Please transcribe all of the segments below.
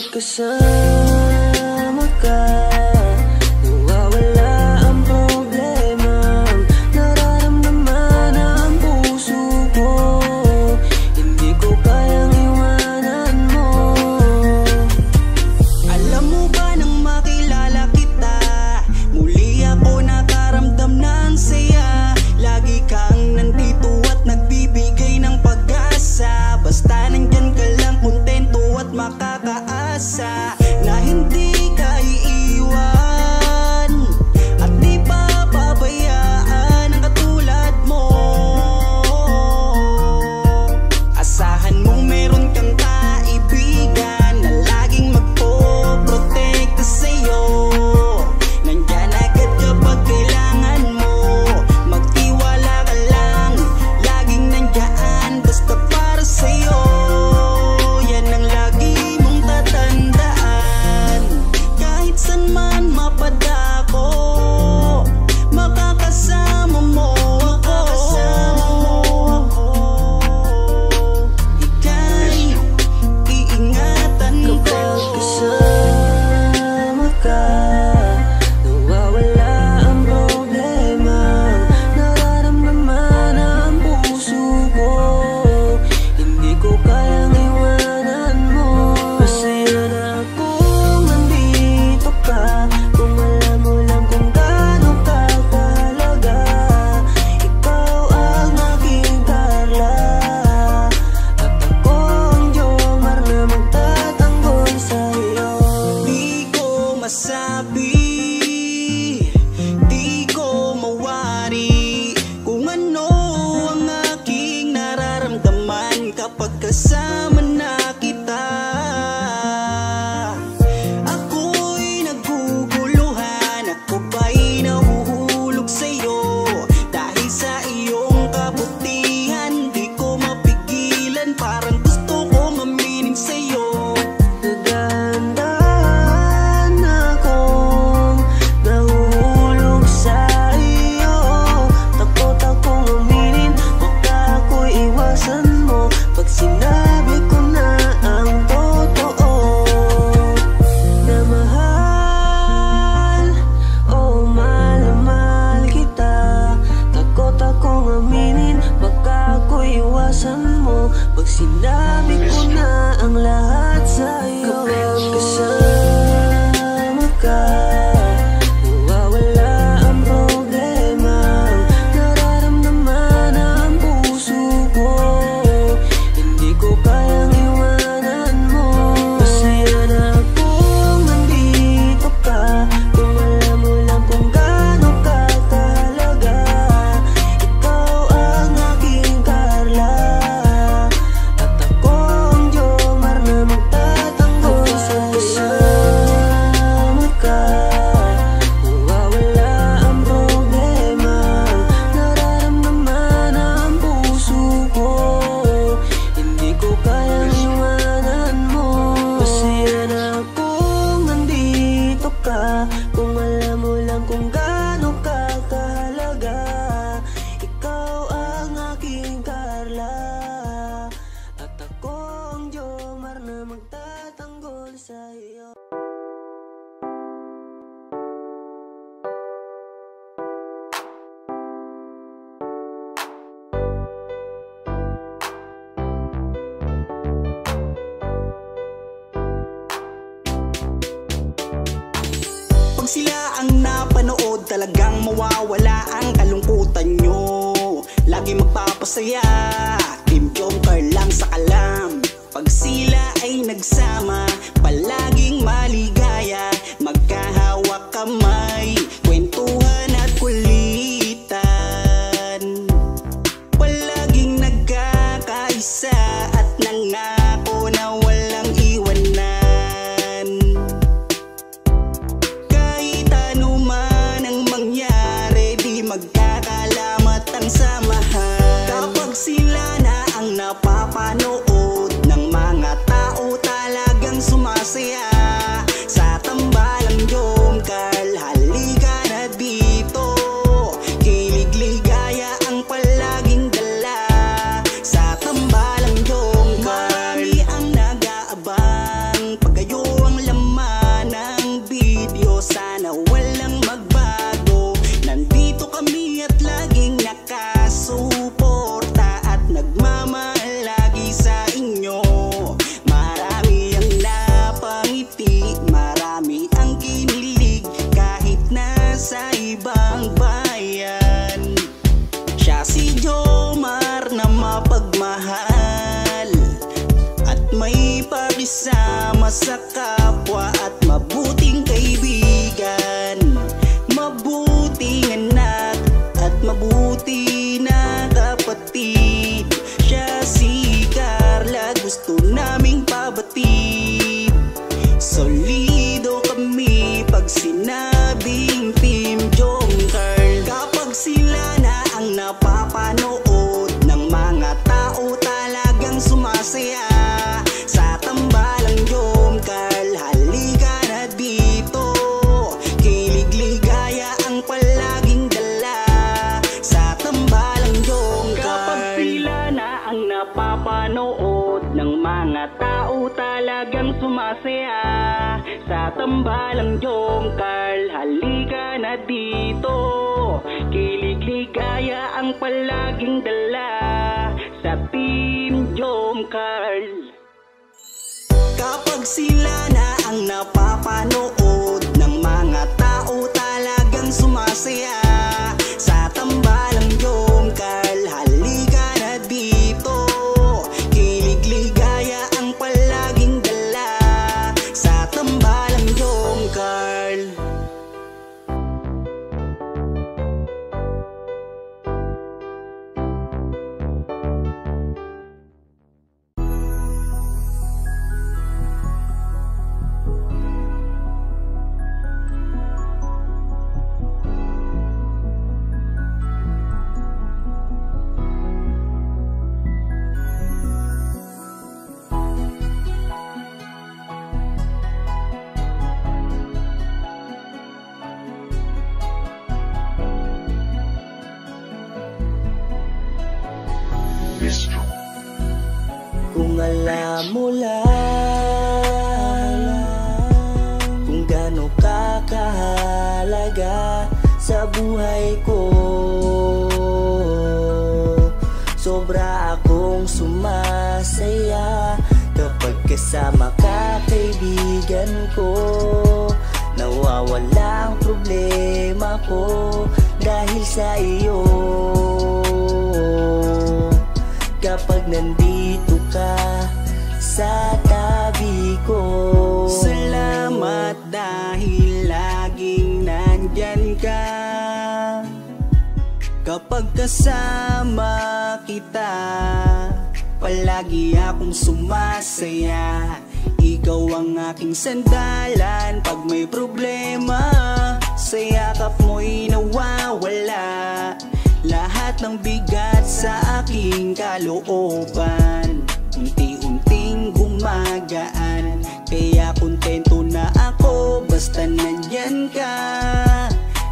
kasama ka, nawawala ang problema. Nararamdaman ang puso ko, hindi ko kayang iwanan mo. Alam mo ba nang makilala kita, muli ako nakaramdam ng saya. Lagi kang nandito at nagbibigay ng pag-asa. Basta nandyan ka lang, kontento at makakaasa na hindi ka iiwan at di papabayaan ang katulad mo. Asahan mong meron kang kaibigan na laging magpoprotekta sa'yo. Nandyan agad kapag kailangan mo, magtiwala ka lang, laging nandyan basta para sa'yo. Yan ang lagi mong tatandaan, kahit saan man mapadako, makakasama mo ako. Ika'y iingatan ko. Kapag kasama ka, nawawala ang problema. Nararamdaman ang puso ko, hindi ko kayang iwanan mo. Masaya na akong nandito ka, kung alam mo lang kung gaano ka kahalaga. Ikaw ang aking Carla, at ako ang Jomar na magtatanggol sa'yo. Di ko masabi, di ko mawari kung ano ang aking nararamdaman kapag kasama na kita. Ako'y naguguluhan, ako ba'y nahuhulog sa'yo. Dahil sa iyong kabutihan, di ko mapigilan, parang gusto kong aminin sa'yo. Nagdahan akong nahuhulog sa iyo. Takot akong aminin, baka ako'y iwasan mo pag sinabi ko na ang totoo. Na mahal, oh mahal na mahal kita. Takot akong aminin, baka ako'y iwasan mo pag sinabi ko na ang lahat sa'yo. Kapag kasama ka, nawawala ang problema. Nararamdaman ang puso ko, hindi ko kayang iwanan mo. Masaya na akong nandito ka, kung alam mo lang kung gaano ka kahalaga. Ikaw ang aking Carla, at ako ang Jomar na magtatanggol sa'yo. Kasama ka, nawawala ang problema. Nararamdaman ang puso ko, hindi ko kayang iwanan mo. Masaya na akong nandito ka, kung alam mo lang kung gaano ka kahalaga. Ikaw ang aking Carla, at ako ang Jomar na magtatanggol sa'yo. Pag sila ang napanood, talagang mawawala ang kalungkutan nyo. Lagi magpapasaya, Team Jomar lang sa kalam. Pag sila ay nagsama, palaging maligaya. Magkahawak kamay, kwentuhan at kulitan. Palaging nagkakaisa at nangako na walang iwanan. Kahit ano man ang mangyari, di magkakalamat ang samahan. Kapag sila na ang napapanood ng mga tao, talagang sumasaya. sumasaya sa tambalang Jomcar. Halika na dito, kilig ligaya ang palaging dala sa Team Jomcar. Kapag sila na ang napapanood ng mga tao, talagang sumasaya sa tambalang Jomcar. Halika na dito, kilig ligaya ang palaging dala sa tambalang Jomcar. Kung alam mo lang kung gaano ka kahalaga sa buhay ko, sobra akong sumasaya kapag kasama ka, kaibigan ko. Nawawala ang problema ko dahil sa iyo. Kapag nandito ka sa tabi ko, salamat dahil laging nandyan ka. Kapag kasama kita, palagi akong sumasaya. Ikaw ang aking sandalan pag may problema, sa yakap mo'y nawawala lahat ng bigat sa aking kalooban. Unti-unting gumagaan, kaya kontento na ako basta nandyan ka.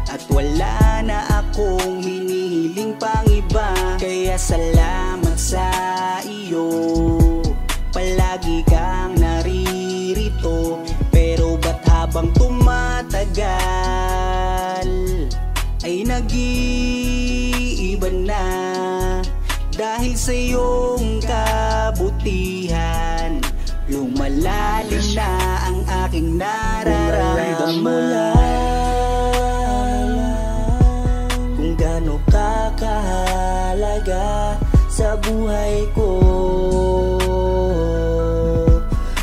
At wala na akong hinihiling pang iba, kaya salamat sa iyo. Palagi kang naririto, pero ba't habang tumatagal ay nag-iiba na? Dahil sa iyong kabutihan, lumalalim na ang aking nararamdaman. Kung gaano ka kahalaga sa buhay ko,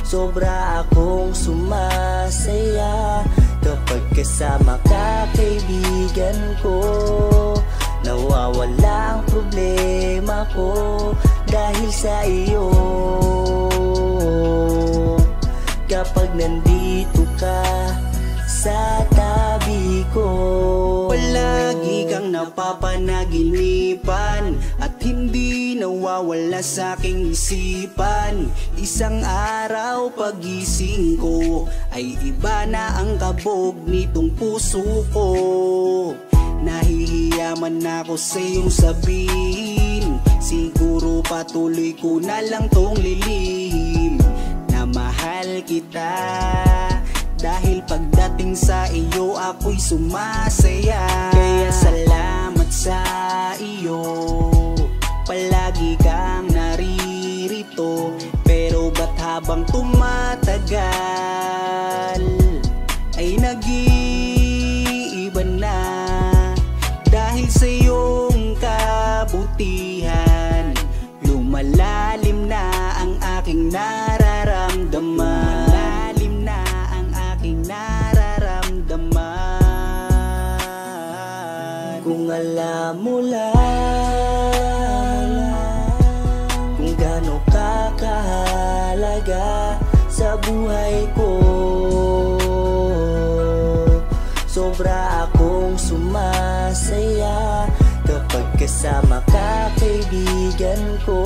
sobra akong sumasaya kapag kasama ka, kaibigan ko. Nawawala ang problema ko dahil sa iyo. Kapag nandito ka sa tabi ko, palagi kang napapanaginipan at hindi nawawala sa aking isipan. Isang araw pagising ko ay iba na ang kabog nitong puso ko. Nahihiya man ako sa iyong sabihin, siguro patuloy ko na lang tong lilihim na mahal kita. Dahil pagdating sa iyo ako'y sumasaya. Kaya salamat sa iyo, palagi kang naririto, pero ba't habang tumatagal ay nag-iiba na? Dahil sa iyong kabutihan, lumalalim na ang aking nararamdaman. Lumalalim na ang aking nararamdaman. Kung alam mo lang kung gaano ka kahalaga sa buhay ko, sobra akong sumasaya kapag kasama ka, kaibigan ko.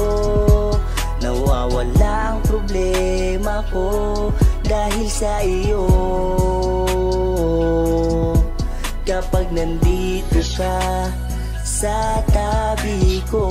Nawawala ang problema ko dahil sa iyo. Kapag nandito ka sa tabi ko,